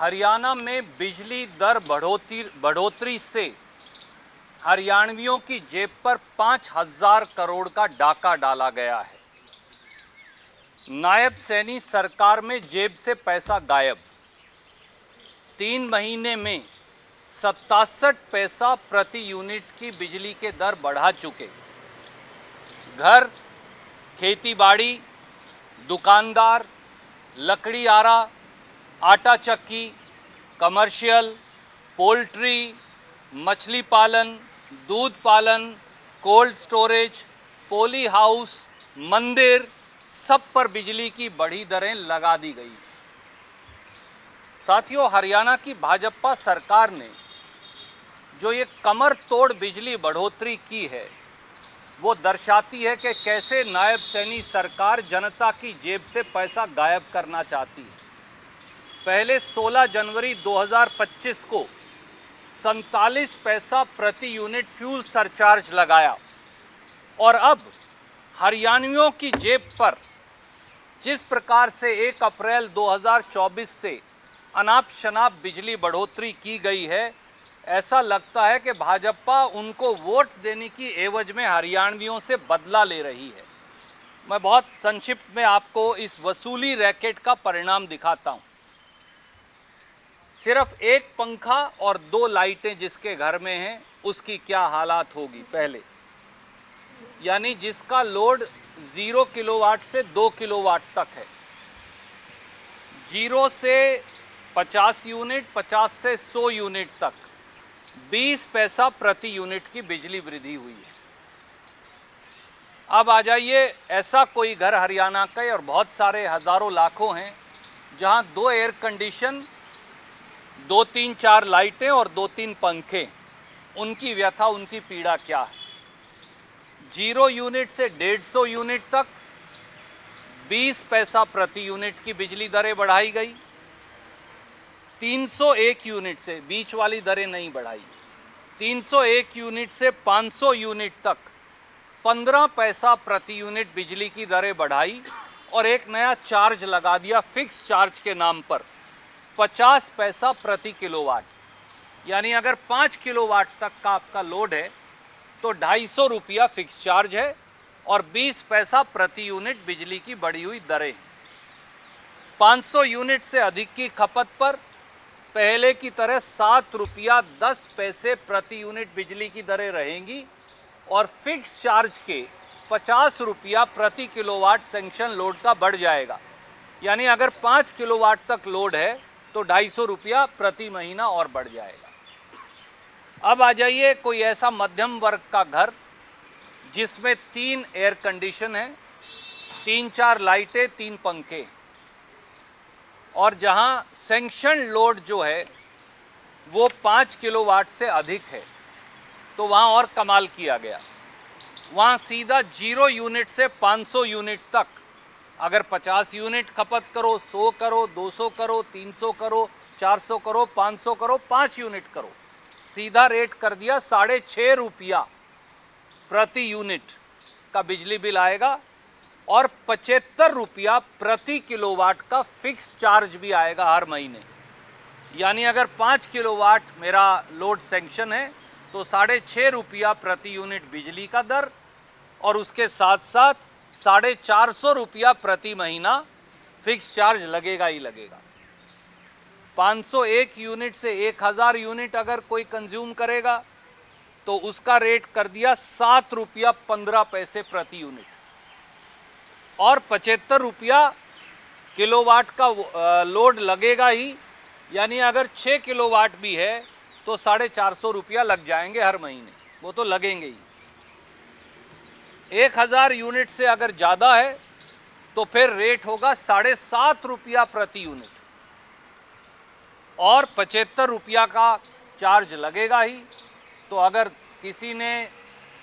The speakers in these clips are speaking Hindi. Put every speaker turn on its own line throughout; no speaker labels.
हरियाणा में बिजली दर बढ़ोतरी से हरियाणवियों की जेब पर 5,000 करोड़ का डाका डाला गया है। नायब सैनी सरकार में जेब से पैसा गायब। 3 महीने में 67 पैसा प्रति यूनिट की बिजली के दर बढ़ा चुके। घर, खेतीबाड़ी, दुकानदार, लकड़ी आरा, आटा चक्की, कमर्शियल, पोल्ट्री, मछली पालन, दूध पालन, कोल्ड स्टोरेज, पोली हाउस, मंदिर, सब पर बिजली की बढ़ी दरें लगा दी गई। साथियों, हरियाणा की भाजपा सरकार ने जो ये कमर तोड़ बिजली बढ़ोतरी की है, वो दर्शाती है कि कैसे नायब सैनी सरकार जनता की जेब से पैसा गायब करना चाहती है। पहले 16 जनवरी 2025 को 47 पैसा प्रति यूनिट फ्यूल सरचार्ज लगाया और अब हरियाणवियों की जेब पर जिस प्रकार से 1 अप्रैल 2024 से अनाप शनाप बिजली बढ़ोतरी की गई है, ऐसा लगता है कि भाजपा उनको वोट देने की एवज में हरियाणवियों से बदला ले रही है। मैं बहुत संक्षिप्त में आपको इस वसूली रैकेट का परिणाम दिखाता हूं। सिर्फ एक पंखा और 2 लाइटें जिसके घर में हैं, उसकी क्या हालात होगी पहले, यानी जिसका लोड 0 किलोवाट से 2 किलोवाट तक है। 0 से 50 यूनिट, 50 से 100 यूनिट तक 20 पैसा प्रति यूनिट की बिजली वृद्धि हुई है। अब आ जाइए, ऐसा कोई घर हरियाणा का और बहुत सारे हजारों लाखों हैं जहां 2 एयर कंडीशन, 2-3-4 लाइटें और 2-3 पंखे, उनकी व्यथा, उनकी पीड़ा क्या है। 0 यूनिट से 150 यूनिट तक 20 पैसा प्रति यूनिट की बिजली दरें बढ़ाई गई। 301 यूनिट से, बीच वाली दरें नहीं बढ़ाई, 301 यूनिट से 500 यूनिट तक 15 पैसा प्रति यूनिट बिजली की दरें बढ़ाई और एक नया चार्ज लगा दिया फिक्स चार्ज के नाम पर, 50 पैसा प्रति किलोवाट। यानी अगर 5 किलोवाट तक का आपका लोड है तो 250 रुपया फिक्स चार्ज है और 20 पैसा प्रति यूनिट बिजली की बढ़ी हुई दरें। 500 यूनिट से अधिक की खपत पर पहले की तरह 7 रुपया 10 पैसे प्रति यूनिट बिजली की दरें रहेंगी और फिक्स चार्ज के 50 रुपया प्रति किलोवाट सैंक्शन लोड का बढ़ जाएगा। यानी अगर 5 किलोवाट तक लोड है तो 250 रुपया प्रति महीना और बढ़ जाएगा। अब आ जाइए कोई ऐसा मध्यम वर्ग का घर जिसमें 3 एयर कंडीशन है, 3-4 लाइटें, 3 पंखे, और जहां सैंक्शन लोड जो है वो 5 किलोवाट से अधिक है, तो वहां और कमाल किया गया। वहां सीधा 0 यूनिट से 500 यूनिट तक अगर 50 यूनिट खपत करो, 100 करो, 200 करो, 300 करो, 400 करो, 500 करो, 5 यूनिट करो, सीधा रेट कर दिया 6.5 रुपया प्रति यूनिट का बिजली बिल आएगा और 75 रुपया प्रति किलोवाट का फिक्स चार्ज भी आएगा हर महीने। यानी अगर 5 किलोवाट मेरा लोड सैंक्शन है तो 6.5 रुपया प्रति यूनिट बिजली का दर और उसके साथ साथ 450 रुपया प्रति महीना फिक्स चार्ज लगेगा ही लगेगा। 501 यूनिट से 1000 यूनिट अगर कोई कंज्यूम करेगा तो उसका रेट कर दिया 7 रुपया 15 पैसे प्रति यूनिट और 75 रुपया किलोवाट का लोड लगेगा ही। यानी अगर 6 किलोवाट भी है तो 450 रुपया लग जाएंगे हर महीने, वो तो लगेंगे ही। 1000 यूनिट से अगर ज़्यादा है तो फिर रेट होगा 7.5 रुपया प्रति यूनिट और 75 रुपया का चार्ज लगेगा ही। तो अगर किसी ने,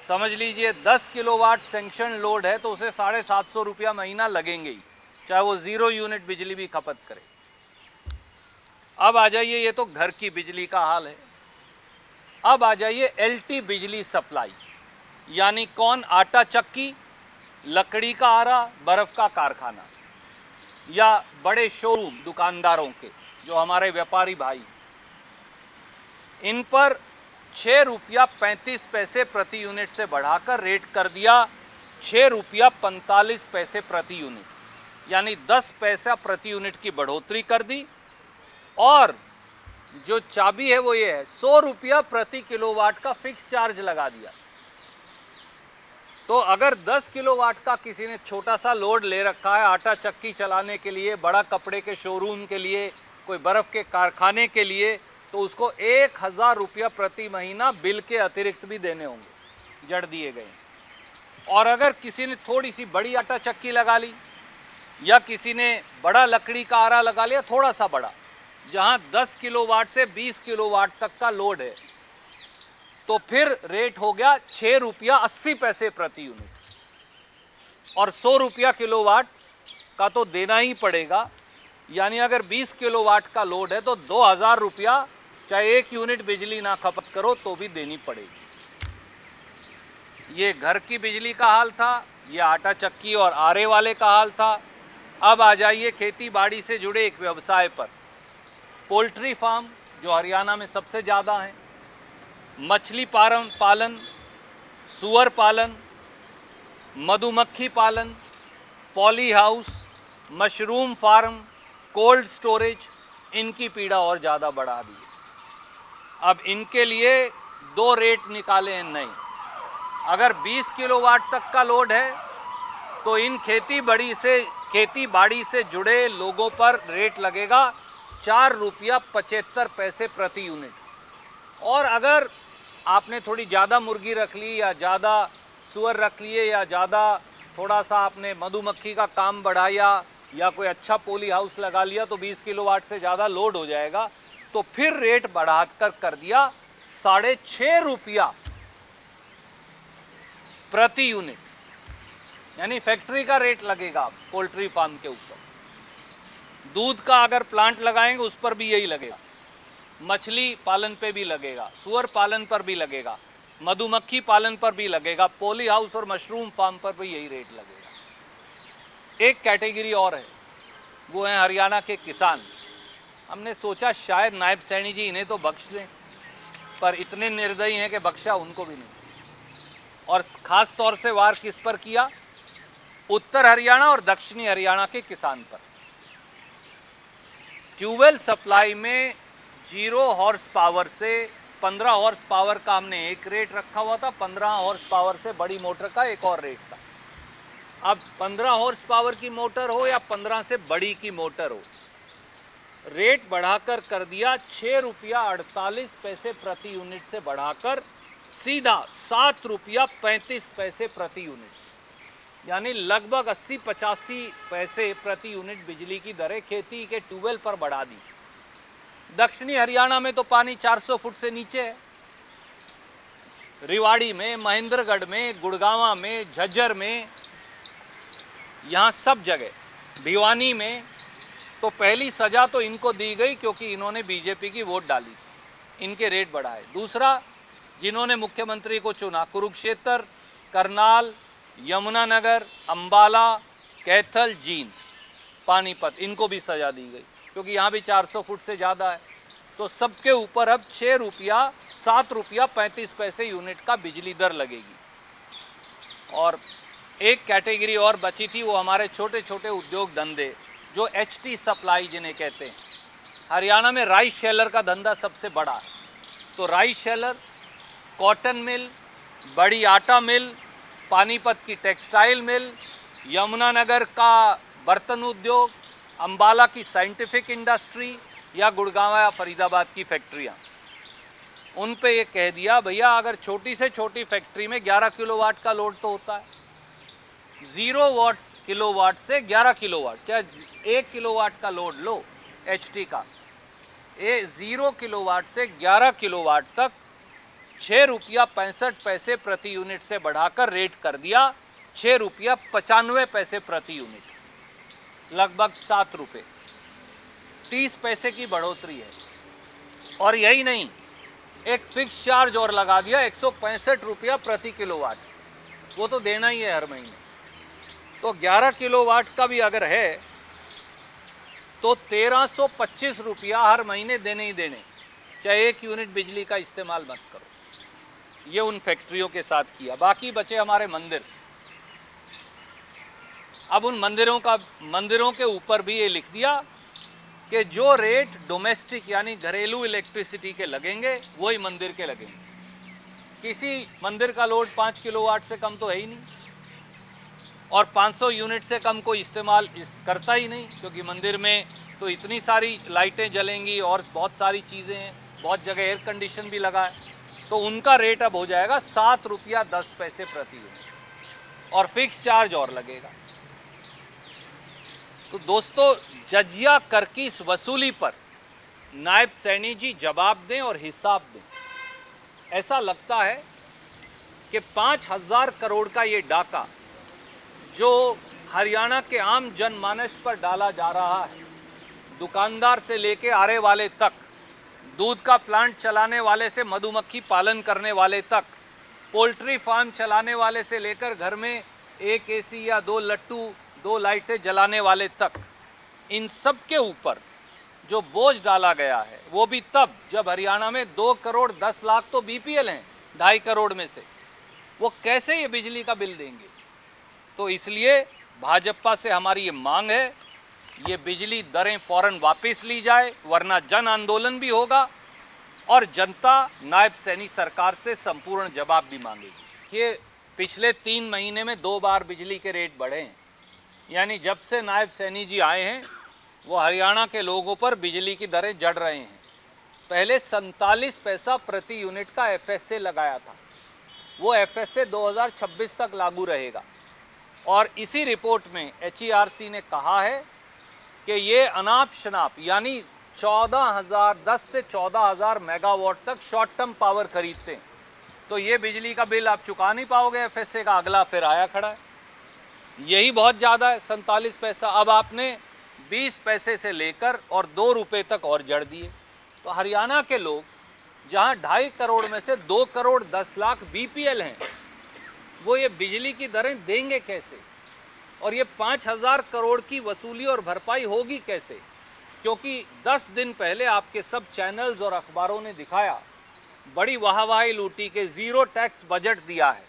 समझ लीजिए 10 किलोवाट सैंक्शन लोड है तो उसे 750 रुपया महीना लगेंगे ही, चाहे वो 0 यूनिट बिजली भी खपत करे। अब आ जाइए, ये तो घर की बिजली का हाल है। अब आ जाइए एलटी बिजली सप्लाई, यानी कौन, आटा चक्की, लकड़ी का आरा, बर्फ का कारखाना या बड़े शोरूम दुकानदारों के, जो हमारे व्यापारी भाई, इन पर 6 रुपया 35 पैसे प्रति यूनिट से बढ़ाकर रेट कर दिया 6 रुपया 45 पैसे प्रति यूनिट, यानी 10 पैसा प्रति यूनिट की बढ़ोतरी कर दी। और जो चाबी है वो ये है, 100 रुपया प्रति किलोवाट का फिक्स चार्ज लगा दिया। तो अगर 10 किलोवाट का किसी ने छोटा सा लोड ले रखा है आटा चक्की चलाने के लिए, बड़ा कपड़े के शोरूम के लिए, कोई बर्फ़ के कारखाने के लिए, तो उसको 1000 रुपया प्रति महीना बिल के अतिरिक्त भी देने होंगे, जड़ दिए गए। और अगर किसी ने थोड़ी सी बड़ी आटा चक्की लगा ली या किसी ने बड़ा लकड़ी का आरा लगा लिया, थोड़ा सा बड़ा, जहां 10 किलोवाट से 20 किलोवाट तक का लोड है, तो फिर रेट हो गया 6 रुपया 80 पैसे प्रति यूनिट। और 100 रुपया किलोवाट का तो देना ही पड़ेगा, यानी अगर 20 किलोवाट का लोड है तो 2000 रुपया, चाहे 1 यूनिट बिजली ना खपत करो तो भी देनी पड़ेगी। ये घर की बिजली का हाल था, ये आटा चक्की और आरे वाले का हाल था। अब आ जाइए खेती बाड़ी से जुड़े एक व्यवसाय पर। पोल्ट्री फार्म जो हरियाणा में सबसे ज़्यादा हैं, मछली पालन, सुअर पालन, मधुमक्खी पालन, poly house, mushroom farm, cold storage, इनकी पीड़ा और ज़्यादा बढ़ा दी है। अब इनके लिए 2 रेट निकाले हैं नए। अगर 20 किलोवाट तक का लोड है तो इन खेती बाड़ी से जुड़े लोगों पर रेट लगेगा 4 रुपया 75 पैसे प्रति यूनिट। और अगर आपने थोड़ी ज़्यादा मुर्गी रख ली या ज़्यादा सुअर रख लिए या ज़्यादा थोड़ा सा आपने मधुमक्खी का काम बढ़ाया या कोई अच्छा पोली हाउस लगा लिया तो 20 किलोवाट से ज़्यादा लोड हो जाएगा, तो फिर रेट बढ़ाकर कर दिया 6.5 रुपया प्रति यूनिट, यानी फैक्ट्री का रेट लगेगा पोल्ट्री फार्म के ऊपर। दूध का अगर प्लांट लगाएंगे उस पर भी यही लगेगा, मछली पालन पे भी लगेगा, सुअर पालन पर भी लगेगा, मधुमक्खी पालन पर भी लगेगा, पॉली हाउस और मशरूम फार्म पर भी यही रेट लगेगा। एक कैटेगरी और है, वो है हरियाणा के किसान। हमने सोचा शायद नायब सैनी जी इन्हें तो बख्श दें, पर इतने निर्दयी हैं कि बख्शा उनको भी नहीं। और ख़ास तौर से वार किस पर किया? उत्तर हरियाणा और दक्षिणी हरियाणा के किसान पर। ट्यूबवेल सप्लाई में 0 हॉर्स पावर से 15 हॉर्स पावर का हमने एक रेट रखा हुआ था, 15 हॉर्स पावर से बड़ी मोटर का एक और रेट था। अब 15 हॉर्स पावर की मोटर हो या 15 से बड़ी की मोटर हो, रेट बढ़ाकर कर दिया 6 रुपया 48 पैसे प्रति यूनिट से बढ़ाकर सीधा 7 रुपया 35 पैसे प्रति यूनिट, यानी लगभग 80-85 पैसे प्रति यूनिट बिजली की दरें खेती के ट्यूबवेल पर बढ़ा दी। दक्षिणी हरियाणा में तो पानी 400 फुट से नीचे है। रिवाड़ी में, महेंद्रगढ़ में, गुड़गांवा में, झज्जर में, यहाँ सब जगह, भिवानी में, तो पहली सजा तो इनको दी गई क्योंकि इन्होंने बीजेपी की वोट डाली थी, इनके रेट बढ़ाए। दूसरा, जिन्होंने मुख्यमंत्री को चुना, कुरुक्षेत्र, करनाल, यमुनानगर, अंबाला, कैथल, जींद, पानीपत, इनको भी सजा दी गई क्योंकि यहाँ भी 400 फुट से ज़्यादा है। तो सबके ऊपर अब 7 रुपया 35 पैसे यूनिट का बिजली दर लगेगी। और एक कैटेगरी और बची थी, वो हमारे छोटे छोटे उद्योग धंधे, जो HT सप्लाई जिन्हें कहते हैं। हरियाणा में राइस शेलर का धंधा सबसे बड़ा है, तो राइस शेलर, कॉटन मिल, बड़ी आटा मिल, पानीपत की टेक्सटाइल मिल, यमुनानगर का बर्तन उद्योग, अंबाला की साइंटिफिक इंडस्ट्री या गुड़गांव या फरीदाबाद की फैक्ट्रियाँ, उन पे ये कह दिया भैया अगर छोटी से छोटी फैक्ट्री में 11 किलोवाट का लोड तो होता है, 0 किलोवाट से 11 किलोवाट, चाहे 1 किलोवाट का लोड लो HT का, 0 किलोवाट से 11 किलोवाट तक 6 रुपया 65 पैसे प्रति यूनिट से बढ़ाकर रेट कर दिया 6 रुपया 95 पैसे प्रति यूनिट, लगभग 7 रुपये, 30 पैसे की बढ़ोतरी है। और यही नहीं, एक फिक्स चार्ज और लगा दिया 165 रुपया प्रति किलोवाट, वो तो देना ही है हर महीने। तो 11 किलोवाट का भी अगर है तो 1325 रुपया हर महीने देने ही देने, चाहे 1 यूनिट बिजली का इस्तेमाल मत करो। ये उन फैक्ट्रियों के साथ किया। बाकी बचे हमारे मंदिर। अब उन मंदिरों के ऊपर भी ये लिख दिया कि जो रेट डोमेस्टिक यानी घरेलू इलेक्ट्रिसिटी के लगेंगे वही मंदिर के लगेंगे। किसी मंदिर का लोड 5 किलोवाट से कम तो है ही नहीं, और 500 यूनिट से कम कोई इस्तेमाल करता ही नहीं, क्योंकि मंदिर में तो इतनी सारी लाइटें जलेंगी और बहुत सारी चीज़ें हैं, बहुत जगह एयर कंडीशन भी लगा है। तो उनका रेट अब हो जाएगा 7 रुपया 10 पैसे प्रति यूनिट, और फिक्स चार्ज और लगेगा। तो दोस्तों, जजिया कर की इस वसूली पर नायब सैनी जी जवाब दें और हिसाब दें। ऐसा लगता है कि 5000 करोड़ का ये डाका जो हरियाणा के आम जनमानस पर डाला जा रहा है, दुकानदार से लेके आरे वाले तक, दूध का प्लांट चलाने वाले से मधुमक्खी पालन करने वाले तक, पोल्ट्री फार्म चलाने वाले से लेकर घर में 1 एसी या 2 लट्टू 2 लाइटें जलाने वाले तक, इन सब के ऊपर जो बोझ डाला गया है, वो भी तब जब हरियाणा में 2 करोड़ 10 लाख तो बीपीएल हैं, 2.5 करोड़ में से। वो कैसे ये बिजली का बिल देंगे? तो इसलिए भाजपा से हमारी ये मांग है, ये बिजली दरें फौरन वापस ली जाए, वरना जन आंदोलन भी होगा और जनता नायब सैनी सरकार से संपूर्ण जवाब भी मांगेगी। ये पिछले 3 महीने में 2 बार बिजली के रेट बढ़े हैं, यानी जब से नायब सैनी जी आए हैं वो हरियाणा के लोगों पर बिजली की दरें जड़ रहे हैं। पहले 47 पैसा प्रति यूनिट का एफएसए लगाया था, वो एफएसए 2026 तक लागू रहेगा। और इसी रिपोर्ट में एचईआरसी ने कहा है कि ये अनाप शनाप यानी 10 से 14,000 मेगावाट तक शॉर्ट टर्म पावर खरीदते हैं, तो ये बिजली का बिल आप चुका नहीं पाओगे एफएसए का। अगला फिर आया खड़ा है, यही बहुत ज़्यादा है 47 पैसा। अब आपने 20 पैसे से लेकर और 2 रुपये तक और जड़ दिए। तो हरियाणा के लोग जहां 2.5 करोड़ में से 2 करोड़ 10 लाख बीपीएल हैं, वो ये बिजली की दरें देंगे कैसे? और ये 5000 करोड़ की वसूली और भरपाई होगी कैसे? क्योंकि 10 दिन पहले आपके सब चैनल्स और अखबारों ने दिखाया, बड़ी वाहवाही लूटी के जीरो टैक्स बजट दिया है,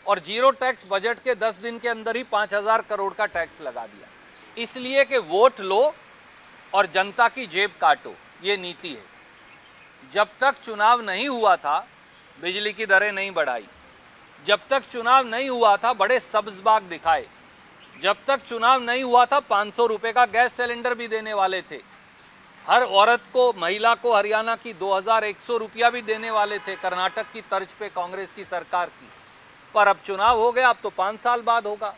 और जीरो टैक्स बजट के 10 दिन के अंदर ही 5000 करोड़ का टैक्स लगा दिया, इसलिए कि वोट लो और जनता की जेब काटो, ये नीति है। जब तक चुनाव नहीं हुआ था बिजली की दरें नहीं बढ़ाई, जब तक चुनाव नहीं हुआ था बड़े सब्ज बाग दिखाए, जब तक चुनाव नहीं हुआ था 500 रुपये का गैस सिलेंडर भी देने वाले थे, हर औरत को, महिला को हरियाणा की 2100 रुपया भी देने वाले थे, कर्नाटक की तर्ज पे कांग्रेस की सरकार की। पर अब चुनाव हो गया, अब तो 5 साल बाद होगा।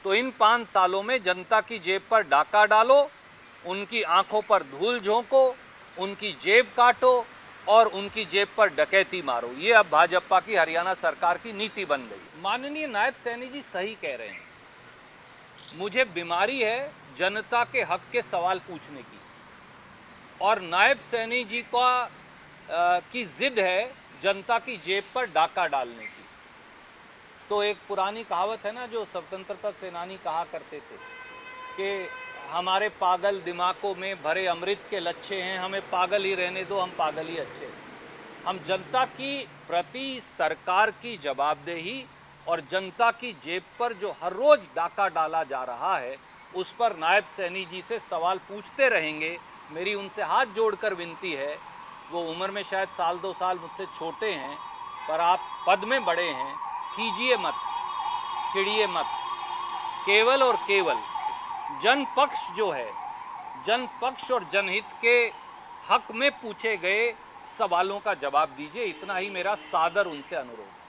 तो इन 5 सालों में जनता की जेब पर डाका डालो, उनकी आंखों पर धूल झोंको, उनकी जेब काटो और उनकी जेब पर डकैती मारो। ये अब भाजपा की हरियाणा सरकार की नीति बन गई। माननीय नायब सैनी जी सही कह रहे हैं, मुझे बीमारी है जनता के हक के सवाल पूछने की, और नायब सैनी जी की जिद है जनता की जेब पर डाका डालने की। तो एक पुरानी कहावत है ना, जो स्वतंत्रता सेनानी कहा करते थे कि हमारे पागल दिमागों में भरे अमृत के लच्छे हैं, हमें पागल ही रहने दो, हम पागल ही अच्छे हैं। हम जनता की प्रति सरकार की जवाबदेही और जनता की जेब पर जो हर रोज डाका डाला जा रहा है, उस पर नायब सैनी जी से सवाल पूछते रहेंगे। मेरी उनसे हाथ जोड़कर विनती है, वो उम्र में शायद 1-2 साल मुझसे छोटे हैं, पर आप पद में बड़े हैं, कीजिए मत, चिड़िए मत। केवल और केवल जन पक्ष जो है, जन पक्ष और जनहित के हक में पूछे गए सवालों का जवाब दीजिए, इतना ही मेरा सादर उनसे अनुरोध है।